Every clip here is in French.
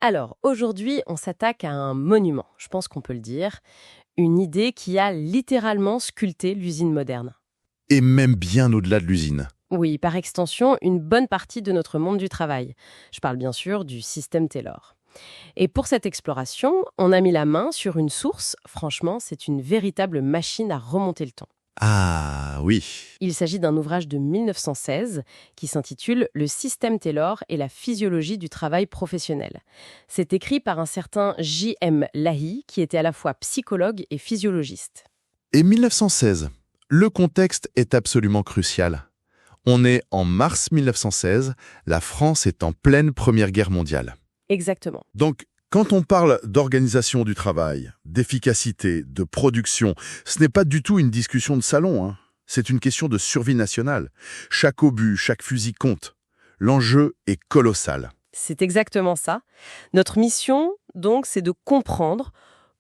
Alors, aujourd'hui, on s'attaque à un monument, je pense qu'on peut le dire, une idée qui a littéralement sculpté l'usine moderne. Et même bien au-delà de l'usine. Oui, par extension, une bonne partie de notre monde du travail. Je parle bien sûr du système Taylor. Et pour cette exploration, on a mis la main sur une source, franchement, c'est une véritable machine à remonter le temps. Ah oui. Il s'agit d'un ouvrage de 1916 qui s'intitule Le système Taylor et la physiologie du travail professionnel. C'est écrit par un certain J.M. Lahey, qui était à la fois psychologue et physiologiste. Et 1916, le contexte est absolument crucial. On est en mars 1916, la France est en pleine Première Guerre mondiale. Exactement. Donc, quand on parle d'organisation du travail, d'efficacité, de production, ce n'est pas du tout une discussion de salon, hein. C'est une question de survie nationale. Chaque obus, chaque fusil compte. L'enjeu est colossal. C'est exactement ça. Notre mission, donc, c'est de comprendre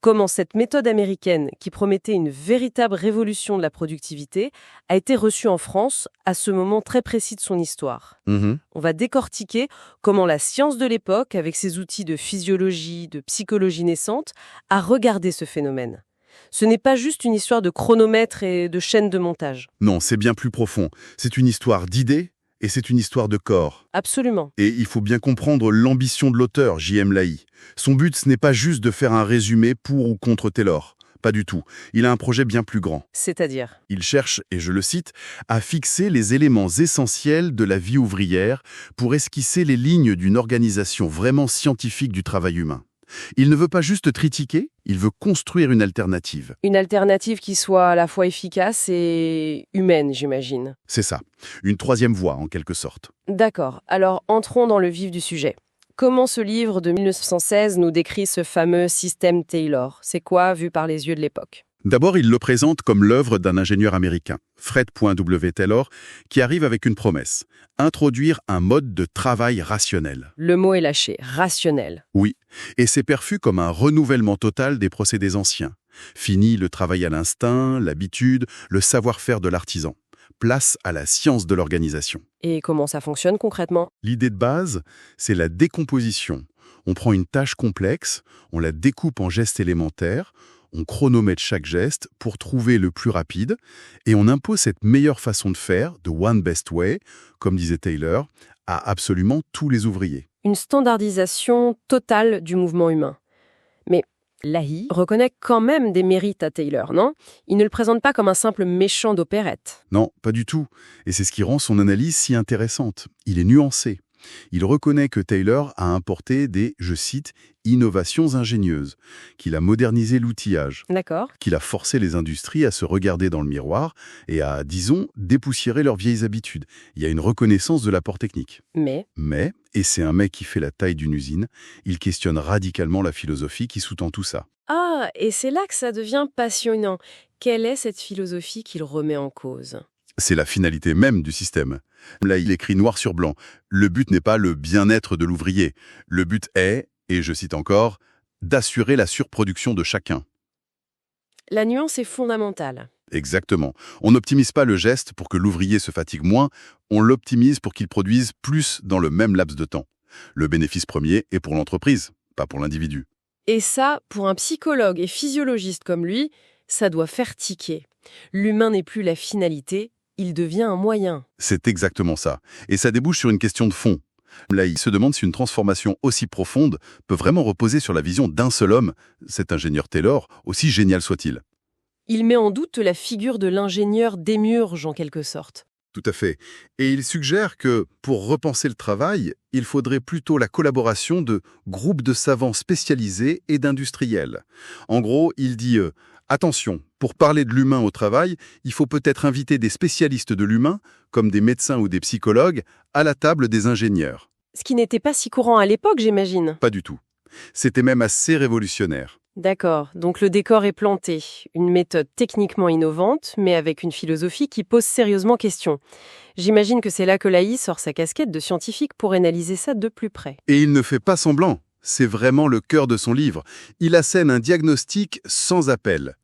comment cette méthode américaine, qui promettait une véritable révolution de la productivité, a été reçue en France à ce moment très précis de son histoire. Mhm. On va décortiquer comment la science de l'époque, avec ses outils de physiologie, de psychologie naissante, a regardé ce phénomène. Ce n'est pas juste une histoire de chronomètre et de chaîne de montage. Non, c'est bien plus profond. C'est une histoire d'idées et c'est une histoire de corps. Absolument. Et il faut bien comprendre l'ambition de l'auteur, J.M. Lahey. Son but, ce n'est pas juste de faire un résumé pour ou contre Taylor. Pas du tout. Il a un projet bien plus grand. C'est-à-dire, Il cherche, et je le cite, à fixer les éléments essentiels de la vie ouvrière pour esquisser les lignes d'une organisation vraiment scientifique du travail humain. Il ne veut pas juste critiquer, il veut construire une alternative. une alternative qui soit à la fois efficace et humaine, j'imagine. C'est ça. Une troisième voie, en quelque sorte. D'accord, alors entrons dans le vif du sujet. Comment ce livre de 1916 nous décrit ce fameux système Taylor? C'est quoi, vu par les yeux de l'époque? D'abord, il le présente comme l'œuvre d'un ingénieur américain, Fred.W. Taylor, qui arrive avec une promesse, introduire un mode de travail rationnel. Le mot est lâché, rationnel. Oui, et c'est perçu comme un renouvellement total des procédés anciens. Fini le travail à l'instinct, l'habitude, le savoir-faire de l'artisan. Place à la science de l'organisation. Et comment ça fonctionne concrètement? L'idée de base, c'est la décomposition. On prend une tâche complexe, on la découpe en gestes élémentaires, on chronomètre chaque geste pour trouver le plus rapide, et on impose cette meilleure façon de faire, de one best way, comme disait Taylor, à absolument tous les ouvriers. Une standardisation totale du mouvement humain. Mais Lahey reconnaît quand même des mérites à Taylor, non? Il ne le présente pas comme un simple méchant d'opérette. Non, pas du tout. Et c'est ce qui rend son analyse si intéressante. Il est nuancé. Il reconnaît que Taylor a importé des, je cite, innovations ingénieuses, qu'il a modernisé l'outillage, D'accord. qu'il a forcé les industries à se regarder dans le miroir et à, disons, dépoussiérer leurs vieilles habitudes. Il y a une reconnaissance de l'apport technique. Mais Mais, et c'est un mec qui fait la taille d'une usine, il questionne radicalement la philosophie qui sous-tend tout ça. ah, et c'est là que ça devient passionnant. Quelle est cette philosophie qu'il remet en cause? C'est la finalité même du système. Là, il écrit noir sur blanc. Le but n'est pas le bien-être de l'ouvrier. Le but est, et je cite encore, d'assurer la surproduction de chacun. La nuance est fondamentale. Exactement. On n'optimise pas le geste pour que l'ouvrier se fatigue moins, on l'optimise pour qu'il produise plus dans le même laps de temps. Le bénéfice premier est pour l'entreprise, pas pour l'individu. Et ça, pour un psychologue et physiologiste comme lui, ça doit faire tiquer. L'humain n'est plus la finalité, il devient un moyen. C'est exactement ça. Et ça débouche sur une question de fond. Là, il se demande si une transformation aussi profonde peut vraiment reposer sur la vision d'un seul homme, cet ingénieur Taylor, aussi génial soit-il. Il met en doute la figure de l'ingénieur démiurge en quelque sorte. Tout à fait. Et il suggère que, pour repenser le travail, il faudrait plutôt la collaboration de groupes de savants spécialisés et d'industriels. En gros, il dit attention, pour parler de l'humain au travail, il faut peut-être inviter des spécialistes de l'humain, comme des médecins ou des psychologues, à la table des ingénieurs. Ce qui n'était pas si courant à l'époque, j'imagine. Pas du tout. C'était même assez révolutionnaire. D'accord, donc le décor est planté. Une méthode techniquement innovante, mais avec une philosophie qui pose sérieusement question. J'imagine que c'est là que Lahey sort sa casquette de scientifique pour analyser ça de plus près. Et il ne fait pas semblant. C'est vraiment le cœur de son livre. Il assène un diagnostic sans appel.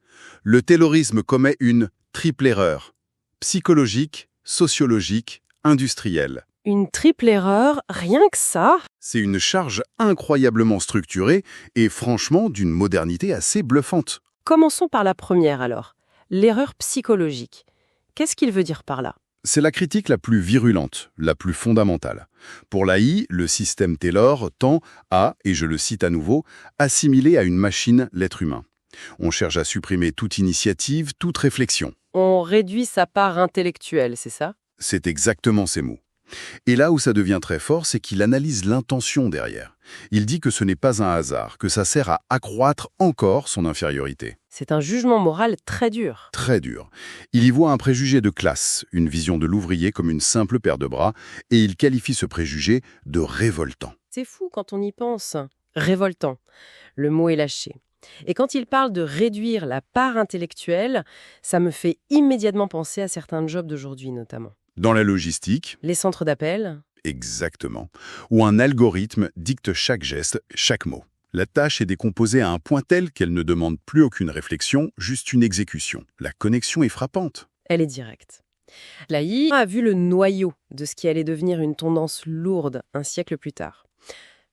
Le taylorisme commet une triple erreur. Psychologique, sociologique, industrielle. Une triple erreur, rien que ça? C'est une charge incroyablement structurée et franchement d'une modernité assez bluffante. Commençons par la première alors. L'erreur psychologique. Qu'est-ce qu'il veut dire par là? C'est la critique la plus virulente, la plus fondamentale. Pour l'AI, le système Taylor tend à, et je le cite à nouveau, assimiler à une machine l'être humain. On cherche à supprimer toute initiative, toute réflexion. On réduit sa part intellectuelle, c'est ça? C'est exactement ces mots. Et là où ça devient très fort, c'est qu'il analyse l'intention derrière. Il dit que ce n'est pas un hasard, que ça sert à accroître encore son infériorité. C'est un jugement moral très dur. Très dur. Il y voit un préjugé de classe, une vision de l'ouvrier comme une simple paire de bras, et il qualifie ce préjugé de révoltant. C'est fou quand on y pense. Révoltant. Le mot est lâché. Et quand il parle de réduire la part intellectuelle, ça me fait immédiatement penser à certains jobs d'aujourd'hui notamment. Dans la logistique, Les centres d'appel. exactement, où un algorithme dicte chaque geste, chaque mot. La tâche est décomposée à un point tel qu'elle ne demande plus aucune réflexion, juste une exécution. La connexion est frappante. Elle est directe. L'AI a vu le noyau de ce qui allait devenir une tendance lourde un siècle plus tard.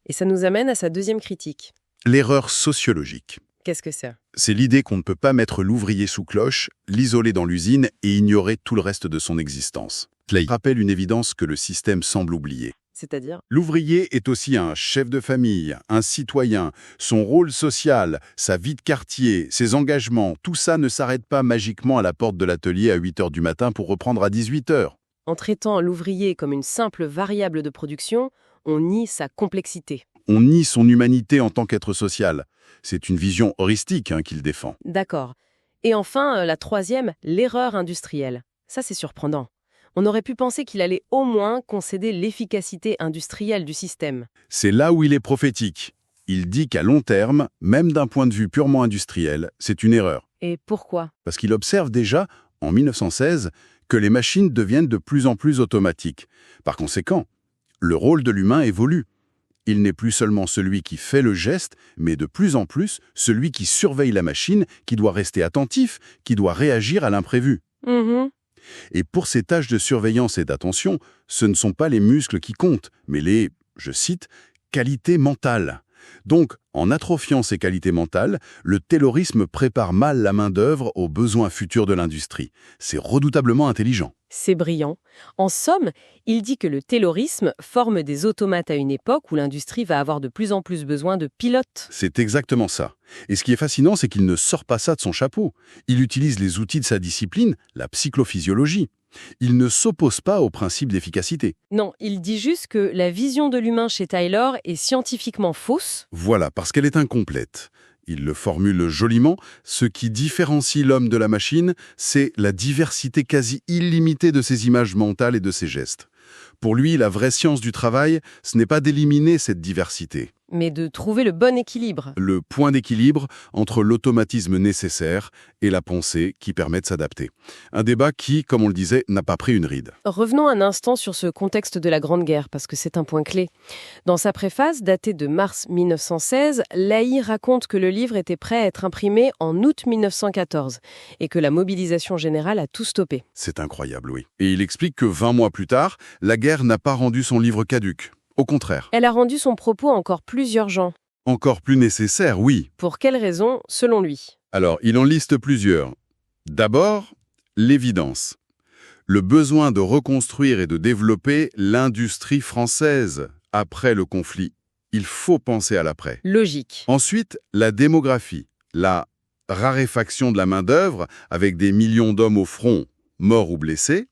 Et ça nous amène à sa deuxième critique. L'erreur sociologique. Qu'est-ce que c'est? C'est l'idée qu'on ne peut pas mettre l'ouvrier sous cloche, l'isoler dans l'usine et ignorer tout le reste de son existence. Cela rappelle une évidence que le système semble oublier. C'est-à-dire? L'ouvrier est aussi un chef de famille, un citoyen. Son rôle social, sa vie de quartier, ses engagements, tout ça ne s'arrête pas magiquement à la porte de l'atelier à 8 h du matin pour reprendre à 18 h. En traitant l'ouvrier comme une simple variable de production, on nie sa complexité. On nie son humanité en tant qu'être social. C'est une vision heuristique qu'il défend. D'accord. Et enfin, la troisième, l'erreur industrielle. Ça, c'est surprenant. On aurait pu penser qu'il allait au moins concéder l'efficacité industrielle du système. C'est là où il est prophétique. Il dit qu'à long terme, même d'un point de vue purement industriel, c'est une erreur. Et pourquoi? Parce qu'il observe déjà, en 1916, que les machines deviennent de plus en plus automatiques. Par conséquent, le rôle de l'humain évolue. Il n'est plus seulement celui qui fait le geste, mais de plus en plus celui qui surveille la machine, qui doit rester attentif, qui doit réagir à l'imprévu. Et pour ces tâches de surveillance et d'attention, ce ne sont pas les muscles qui comptent, mais les, je cite, qualités mentales. Donc, en atrophiant ces qualités mentales, le taylorisme prépare mal la main-d'œuvre aux besoins futurs de l'industrie. C'est redoutablement intelligent. C'est brillant. En somme, il dit que le taylorisme forme des automates à une époque où l'industrie va avoir de plus en plus besoin de pilotes. C'est exactement ça. Et ce qui est fascinant, c'est qu'il ne sort pas ça de son chapeau. Il utilise les outils de sa discipline, la psychophysiologie. Il ne s'oppose pas au principe d'efficacité. Non, il dit juste que la vision de l'humain chez Taylor est scientifiquement fausse. Voilà, parce qu'elle est incomplète. Il le formule joliment, ce qui différencie l'homme de la machine, c'est la diversité quasi illimitée de ses images mentales et de ses gestes. Pour lui, la vraie science du travail, ce n'est pas d'éliminer cette diversité. Mais de trouver le bon équilibre. Le point d'équilibre entre l'automatisme nécessaire et la pensée qui permet de s'adapter. Un débat qui, comme on le disait, n'a pas pris une ride. Revenons un instant sur ce contexte de la Grande Guerre, parce que c'est un point clé. Dans sa préface, datée de mars 1916, l'AI raconte que le livre était prêt à être imprimé en août 1914 et que la mobilisation générale a tout stoppé. C'est incroyable, oui. Et il explique que 20 mois plus tard, la guerre n'a pas rendu son livre caduc. Au contraire. Elle a rendu son propos encore plus urgent. Encore plus nécessaire, oui. Pour quelles raisons, selon lui? Alors, il en liste plusieurs. D'abord, l'évidence. Le besoin de reconstruire et de développer l'industrie française après le conflit. Il faut penser à l'après. Logique. Ensuite, la démographie. La raréfaction de la main-d'œuvre avec des millions d'hommes au front, morts ou blessés.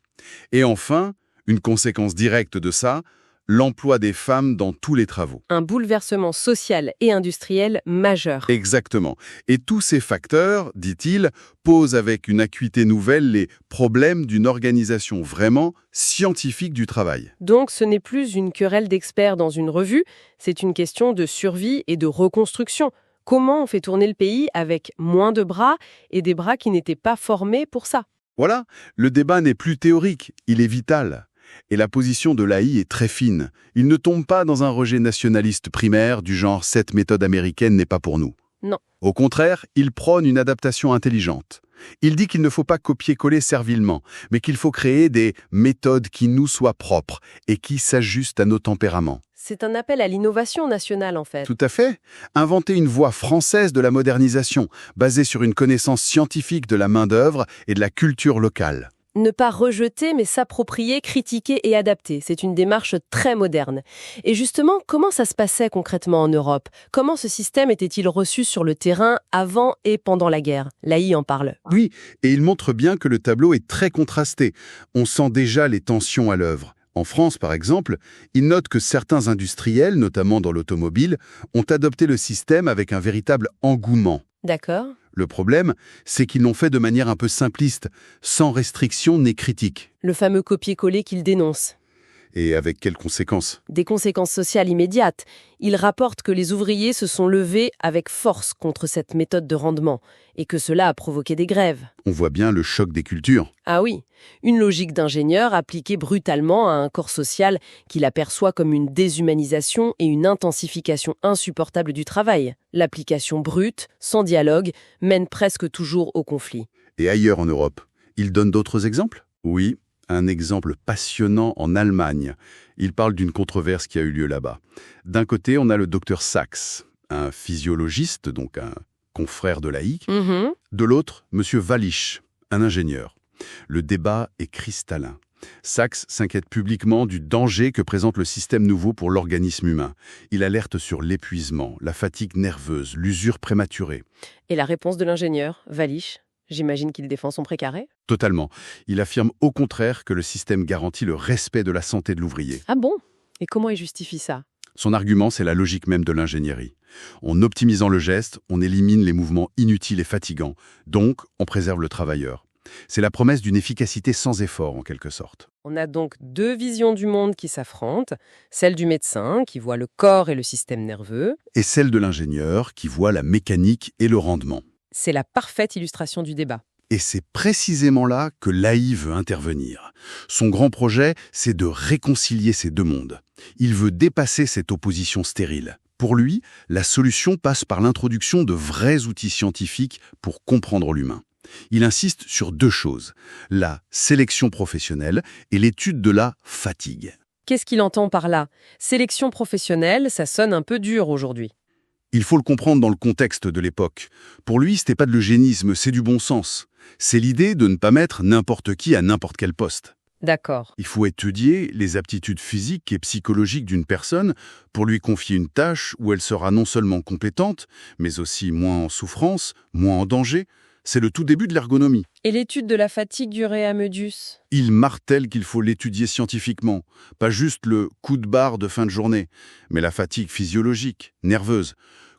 Et enfin, une conséquence directe de ça, l'emploi des femmes dans tous les travaux. Un bouleversement social et industriel majeur. Exactement. Et tous ces facteurs, dit-il, posent avec une acuité nouvelle les problèmes d'une organisation vraiment scientifique du travail. Donc ce n'est plus une querelle d'experts dans une revue, c'est une question de survie et de reconstruction. Comment on fait tourner le pays avec moins de bras et des bras qui n'étaient pas formés pour ça? Voilà, le débat n'est plus théorique, il est vital. Et la position de l'AI est très fine. Il ne tombe pas dans un rejet nationaliste primaire du genre « cette méthode américaine n'est pas pour nous ». Non. Au contraire, il prône une adaptation intelligente. Il dit qu'il ne faut pas copier-coller servilement, mais qu'il faut créer des méthodes qui nous soient propres et qui s'ajustent à nos tempéraments. C'est un appel à l'innovation nationale, en fait. Tout à fait. Inventer une voie française de la modernisation, basée sur une connaissance scientifique de la main-d'œuvre et de la culture locale. Ne pas rejeter, mais s'approprier, critiquer et adapter. C'est une démarche très moderne. Et justement, comment ça se passait concrètement en Europe? Comment ce système était-il reçu sur le terrain avant et pendant la guerre? Laï en parle. Oui, et il montre bien que le tableau est très contrasté. On sent déjà les tensions à l'œuvre. En France, par exemple, il note que certains industriels, notamment dans l'automobile, ont adopté le système avec un véritable engouement. D'accord. Le problème, c'est qu'ils l'ont fait de manière un peu simpliste, sans restriction ni critique. Le fameux copier-coller qu'il dénonce. Et avec quelles conséquences? Des conséquences sociales immédiates. Il rapporte que les ouvriers se sont levés avec force contre cette méthode de rendement et que cela a provoqué des grèves. On voit bien le choc des cultures. Ah oui, une logique d'ingénieur appliquée brutalement à un corps social qu'il aperçoit comme une déshumanisation et une intensification insupportable du travail. L'application brute, sans dialogue, mène presque toujours au conflit. Et ailleurs en Europe, il donne d'autres exemples? Oui. Un exemple passionnant en Allemagne. Il parle d'une controverse qui a eu lieu là-bas. D'un côté, on a le docteur Sachs, un physiologiste, donc un confrère de laïc. De l'autre, M. Wallich, un ingénieur. Le débat est cristallin. Sachs s'inquiète publiquement du danger que présente le système nouveau pour l'organisme humain. Il alerte sur l'épuisement, la fatigue nerveuse, l'usure prématurée. Et la réponse de l'ingénieur, Wallich? J'imagine qu'il défend son précaré? Totalement. Il affirme au contraire que le système garantit le respect de la santé de l'ouvrier. Ah bon? Et comment il justifie ça? Son argument, c'est la logique même de l'ingénierie. En optimisant le geste, on élimine les mouvements inutiles et fatigants. Donc, on préserve le travailleur. C'est la promesse d'une efficacité sans effort, en quelque sorte. On a donc deux visions du monde qui s'affrontent. Celle du médecin, qui voit le corps et le système nerveux. Et celle de l'ingénieur, qui voit la mécanique et le rendement. C'est la parfaite illustration du débat. Et c'est précisément là que l'AI veut intervenir. Son grand projet, c'est de réconcilier ces deux mondes. Il veut dépasser cette opposition stérile. Pour lui, la solution passe par l'introduction de vrais outils scientifiques pour comprendre l'humain. Il insiste sur deux choses, la sélection professionnelle et l'étude de la fatigue. Qu'est-ce qu'il entend par là? Sélection professionnelle, ça sonne un peu dur aujourd'hui. Il faut le comprendre dans le contexte de l'époque. Pour lui, c'était pas de l'eugénisme, c'est du bon sens. C'est l'idée de ne pas mettre n'importe qui à n'importe quel poste. D'accord. Il faut étudier les aptitudes physiques et psychologiques d'une personne pour lui confier une tâche où elle sera non seulement compétente, mais aussi moins en souffrance, moins en danger. C'est le tout début de l'ergonomie. Et l'étude de la fatigue du Réamédius? Il martèle qu'il faut l'étudier scientifiquement, pas juste le coup de barre de fin de journée, mais la fatigue physiologique, nerveuse.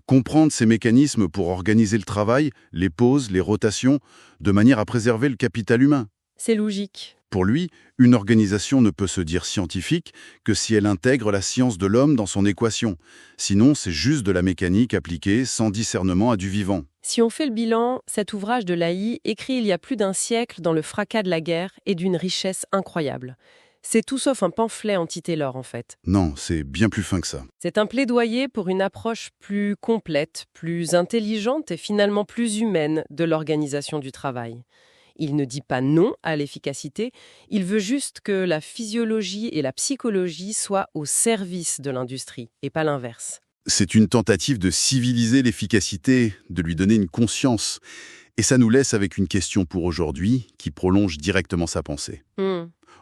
Comprendre ces mécanismes pour organiser le travail, les pauses, les rotations, de manière à préserver le capital humain. C'est logique. Pour lui, une organisation ne peut se dire scientifique que si elle intègre la science de l'homme dans son équation. Sinon, c'est juste de la mécanique appliquée sans discernement à du vivant. Si on fait le bilan, cet ouvrage de Laï, écrit il y a plus d'un siècle dans le fracas de la guerre, est d'une richesse incroyable. C'est tout sauf un pamphlet anti-Taylor, en fait. Non, c'est bien plus fin que ça. C'est un plaidoyer pour une approche plus complète, plus intelligente et finalement plus humaine de l'organisation du travail. Il ne dit pas non à l'efficacité, il veut juste que la physiologie et la psychologie soient au service de l'industrie, et pas l'inverse. C'est une tentative de civiliser l'efficacité, de lui donner une conscience. Et ça nous laisse avec une question pour aujourd'hui qui prolonge directement sa pensée.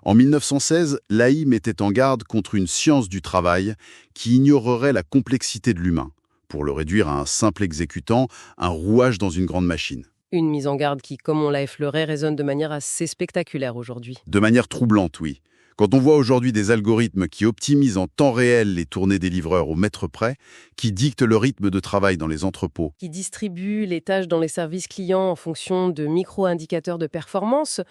En 1916, Laï mettait en garde contre une science du travail qui ignorerait la complexité de l'humain, pour le réduire à un simple exécutant, un rouage dans une grande machine. Une mise en garde qui, comme on l'a effleuré, résonne de manière assez spectaculaire aujourd'hui. De manière troublante, oui. Quand on voit aujourd'hui des algorithmes qui optimisent en temps réel les tournées des livreurs au mètre près, qui dictent le rythme de travail dans les entrepôts, Qui distribuent les tâches dans les services clients en fonction de micro-indicateurs de performance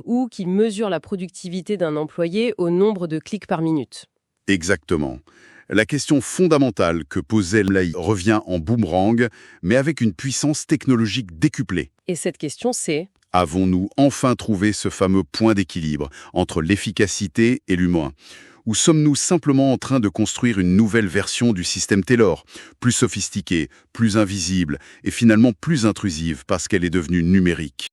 ou qui mesurent la productivité d'un employé au nombre de clics par minute. exactement. La question fondamentale que posait Laï revient en boomerang, mais avec une puissance technologique décuplée. Et cette question, c'est... Avons-nous enfin trouvé ce fameux point d'équilibre entre l'efficacité et l'humain? Ou sommes-nous simplement en train de construire une nouvelle version du système Taylor, plus sophistiquée, plus invisible et finalement plus intrusive parce qu'elle est devenue numérique?